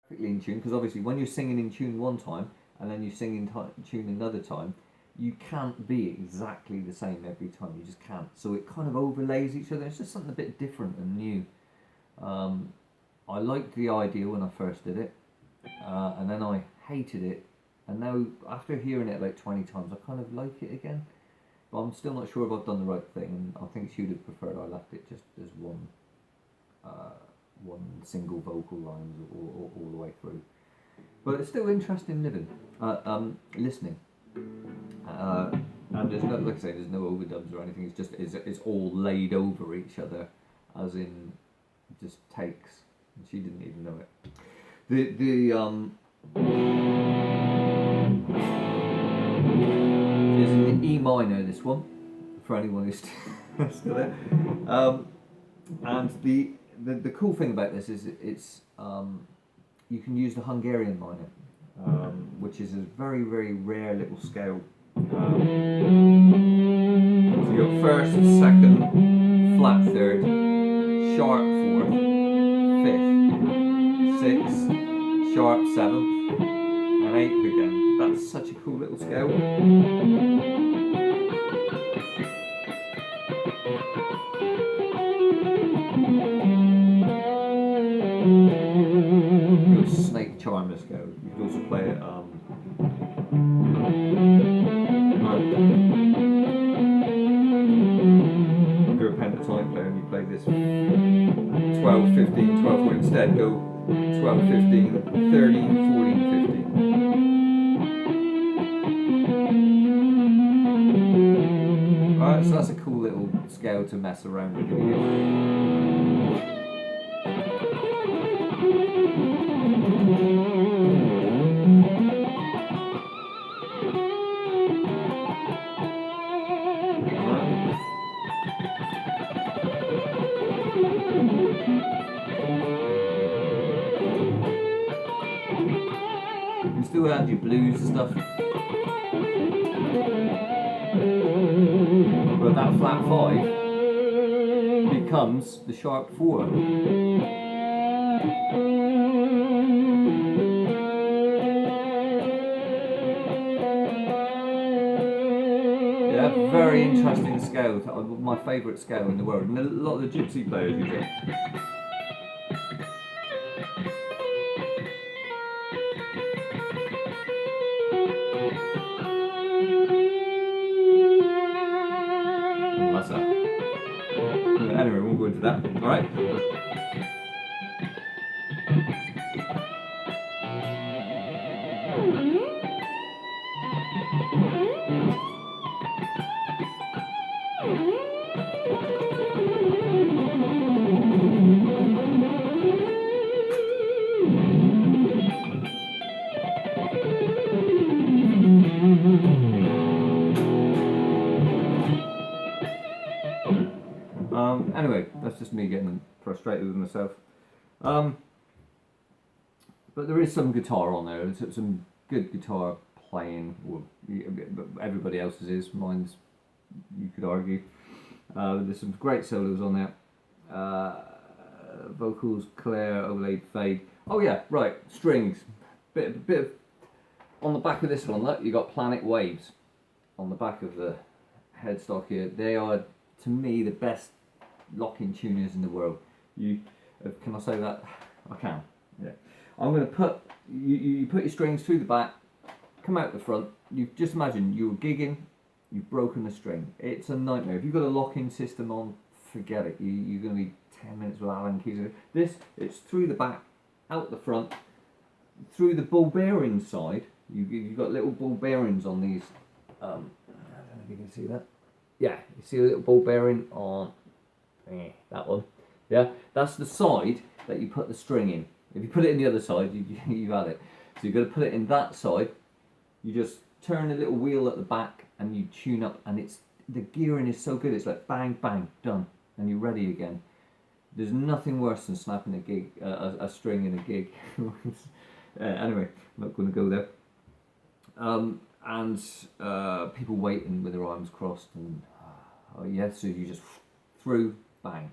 perfectly in tune, because obviously when you're singing in tune one time and then you sing in tune another time, you can't be exactly the same every time. You just can't. So it kind of overlays each other. It's just something a bit different and new. I liked the idea when I first did it, and then I hated it. And now, after hearing it about 20 times, I kind of like it again. But I'm still not sure if I've done the right thing, and I think she'd have preferred I left it just as one single vocal line all the way through. But it's still interesting listening. And there's no, like I say, there's no overdubs or anything. It's all laid over each other, as in just takes. And she didn't even know it. Is in the E minor, this one, for anyone who's still there. And the cool thing about this is it's you can use the Hungarian minor, which is a very, very rare little scale. So you got first, second, flat third, sharp fourth, fifth, sixth, sharp seventh, and eighth again. That's such a cool little scale. Snake charmer scale. You can also play it. If you're a pentatonic player and you play this 12, 15, 12, 4, instead go 12, 15, 13, 14, 15. Alright, so that's a cool little scale to mess around with. You can still add your blues stuff. But that flat 5 becomes the sharp 4. Yeah, very interesting scale. My favourite scale in the world. And a lot of the gypsy players use it. Anyway, we won't go into that. Alright? Anyway, that's just me getting frustrated with myself. But there is some guitar on there. There's some good guitar playing. Well, everybody else's is. Mine's, you could argue. There's some great solos on there. Vocals, Claire, overlaid, fade. Oh yeah, right. Strings. Bit of on the back of this one. Look, you got Planet Waves on the back of the headstock here. They are, to me, the best locking tuners in the world. Can I say that? I can. Yeah. I'm going to put you put your strings through the back, come out the front. You just imagine you were gigging, you've broken the string. It's a nightmare. If you've got a locking system on, forget it. You're going to be 10 minutes with Allen keys. It's through the back, out the front, through the ball bearing side. You've got little ball bearings on these. I don't know if you can see that. Yeah, you see a little ball bearing on that one. Yeah, that's the side that you put the string in. If you put it in the other side, you've had it. So you've got to put it in that side. You just turn a little wheel at the back and you tune up, and the gearing is so good. It's like bang, bang, done, and you're ready again. There's nothing worse than snapping a string in a gig. Anyway, I'm not going to go there. And people waiting with their arms crossed, and yeah, so you just through, bang.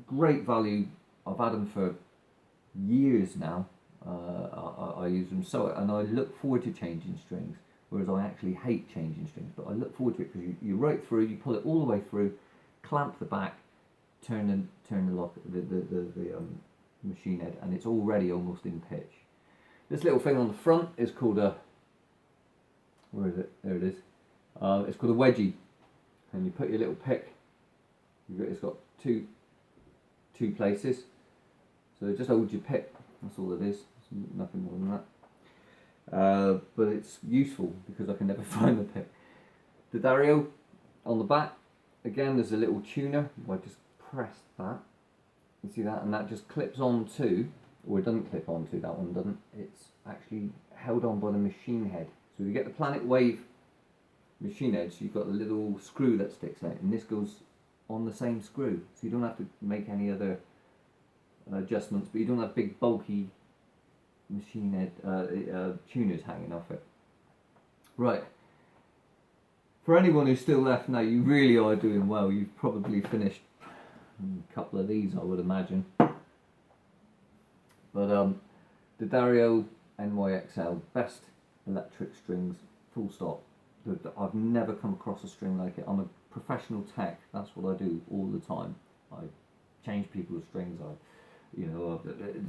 Great value. I've had them for years now. I use them so, and I look forward to changing strings, whereas I actually hate changing strings, but I look forward to it because you right through, you pull it all the way through, clamp the back, turn the lock, the machine head, and it's already almost in pitch. This little thing on the front is called a, where is it? There it is. It's called a wedgie, and you put your little pick. It's got two places, so it just holds your pick. That's all it is. It's nothing more than that. But it's useful because I can never find the pick. The Dario on the back, again, there's a little tuner. I just press that. You see that, and that just clips onto, or it doesn't clip onto. That one doesn't. It's actually held on by the machine head. So you get the Planet Wave machine head, so you've got the little screw that sticks out, and this goes on the same screw, so you don't have to make any other adjustments, but you don't have big bulky machine head tuners hanging off it. Right, for anyone who's still left now, you really are doing well. You've probably finished a couple of these, I would imagine. But the Dario NYXL, best electric strings, full stop. I've never come across a string like it. I'm a professional tech. That's what I do all the time. I change people's strings. I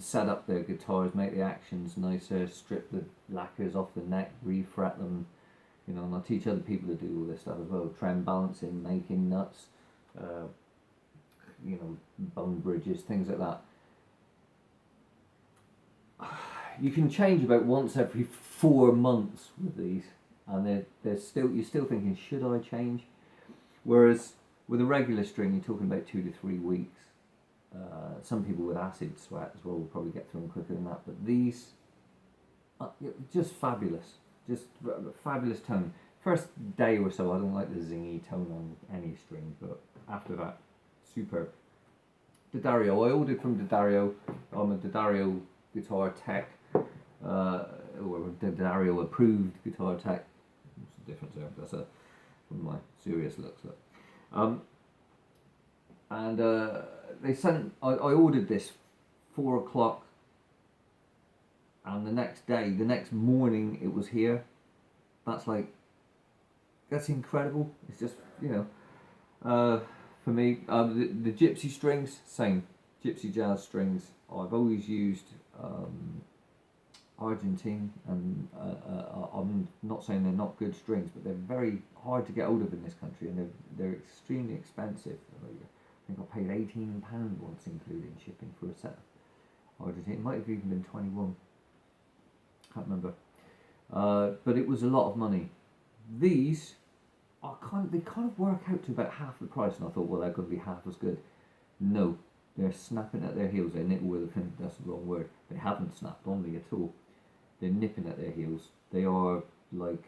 set up their guitars, make the actions nicer, strip the lacquers off the neck, refret them. And I teach other people to do all this stuff as well. Trem balancing, making nuts, bone bridges, things like that. You can change about once every 4 months with these. And you're still thinking, should I change? Whereas with a regular string, you're talking about 2 to 3 weeks. Some people with acid sweat as well will probably get through them quicker than that. But these, just fabulous, just fabulous tone. First day or so, I don't like the zingy tone on any string, but after that, superb. D'Addario, I ordered from D'Addario. I'm a D'Addario guitar tech, or D'Addario approved guitar tech. What's the difference there? That's one of my serious looks. And they sent. I ordered this 4 o'clock, and the next morning, it was here. That's incredible. It's just for me, the gypsy strings, same gypsy jazz strings. I've always used Argentine, and I'm not saying they're not good strings, but they're very hard to get hold of in this country, and they're extremely expensive. I think I paid £18 once, including shipping, for a set of Argentine. It might have even been 21. Can't remember. But it was a lot of money. These they kind of work out to about half the price, and I thought, well, they're going to be half as good. No, they're snapping at their heels. They're nipping with that's the wrong word. They haven't snapped on me at all. They're nipping at their heels. They are like,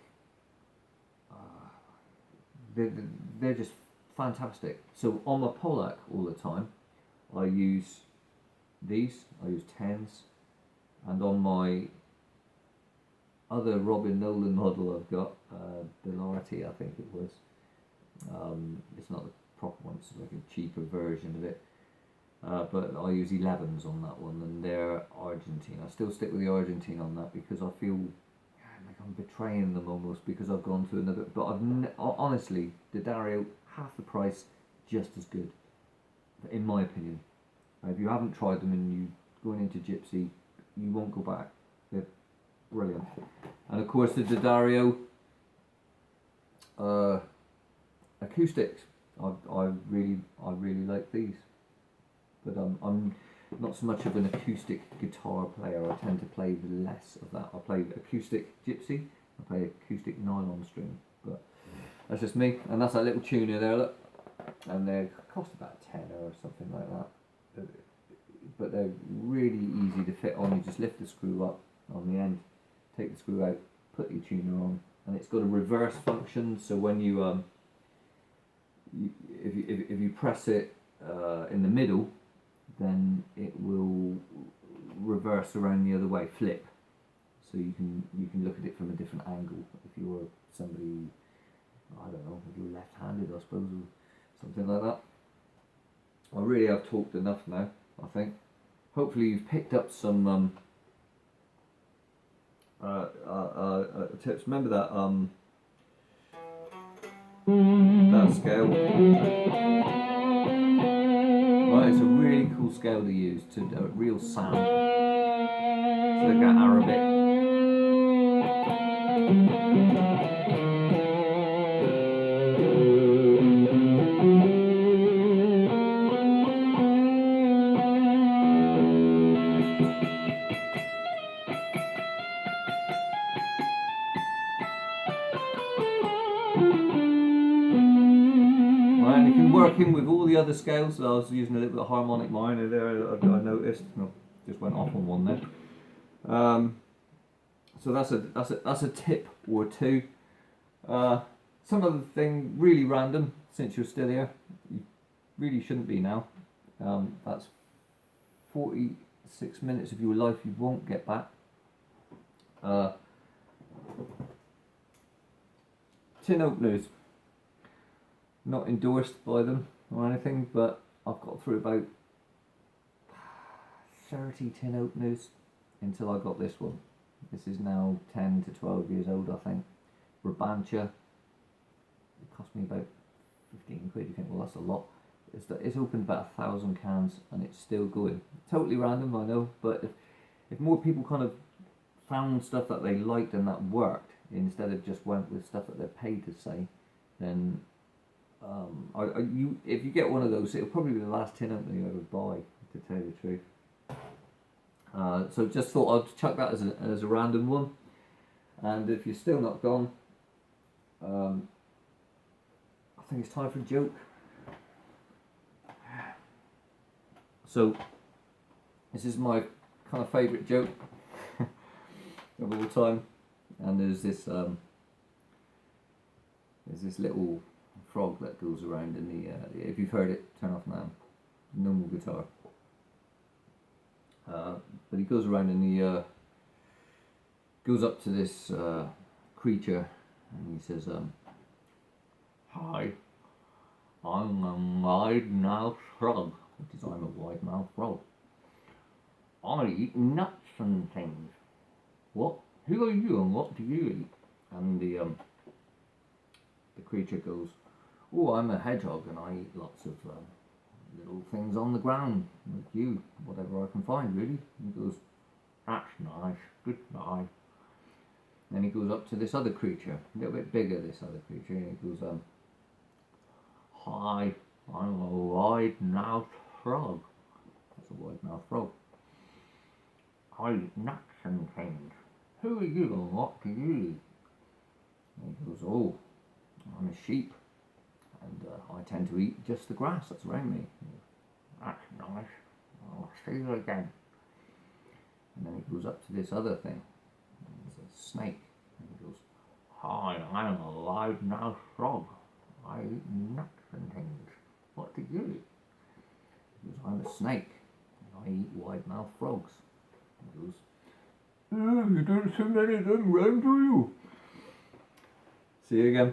they're just fantastic. So on my Pollack all the time, I use these. I use 10s, and on my other Robin Nolan model I've got, LMAOTired, I think it was. It's not the proper one, it's like a cheaper version of it. But I use 11s on that one, and they're Argentine. I still stick with the Argentine on that because I feel like I'm betraying them almost, because I've gone to another. But honestly, the Dario, half the price, just as good, in my opinion. If you haven't tried them and you're going into Gypsy, you won't go back. They're brilliant. And of course the D'Addario acoustics. I really like these. But I'm not so much of an acoustic guitar player. I tend to play less of that. I play acoustic Gypsy. I play acoustic nylon string. But that's just me. And that's that little tuner there, look. And they cost about £10 or something like that. But they're really easy to fit on. You just lift the screw up on the end, take the screw out, put your tuner on, and it's got a reverse function. So when you if you press it in the middle, then it will reverse around the other way, flip. So you can look at it from a different angle. If you're somebody, I don't know, if you're left-handed, I suppose, or something like that. I really have talked enough now, I think. Hopefully you've picked up some tips. Remember that scale. Right, it's a really cool scale to use to do a real sound. So look at Arabic. Right, and if you're working with all the other scales, I was using a little bit of harmonic minor there, I noticed. No, just went off on one there. So that's a tip or two. Some other thing really random, since you're still here, you really shouldn't be now. That's 46 minutes of your life you won't get back. Tin openers, not endorsed by them or anything, but I've got through about 30 tin openers until I got this one. This is now 10 to 12 years old, I think. Brabantia. It cost me about 15 quid. You think, well, that's a lot. It's opened about 1,000 cans and it's still going. Totally random, I know, but if more people kind of found stuff that they liked and that worked, instead of just went with stuff that they're paid to say, then if you get one of those, it'll probably be the last tin opener you ever buy, to tell you the truth. So just thought I'd chuck that as a random one. And if you're still not gone, I think it's time for a joke. So this is my kind of favourite joke of all time, and there's this little frog that goes around in the if you've heard it, turn off now, normal guitar, but he goes around and he goes up to this creature and he says, "Hi, I'm a wide-mouthed frog," which is, I'm a wide-mouthed frog. "I eat nuts and things." "What? Who are you and what do you eat?" And the creature goes, "Oh, I'm a hedgehog and I eat lots of little things on the ground, like you, whatever I can find, really." And he goes, "That's nice, goodbye." Then he goes up to this other creature, a little bit bigger, this other creature, and he goes, "Hi, I'm a wide-mouthed frog." That's a wide-mouthed frog. "I eat nuts and things. Who are you and what do you eat?" And he goes, "Oh, I'm a sheep, and I tend to eat just the grass that's around me." "That's nice. I'll see you again." And then he goes up to this other thing. It's a snake. And he goes, "Hi, I'm a wide-mouthed frog. I eat nuts and things. What do you eat?" He goes, "I'm a snake, and I eat wide-mouthed frogs." He goes, "You don't see many of them round, do you?" See you again.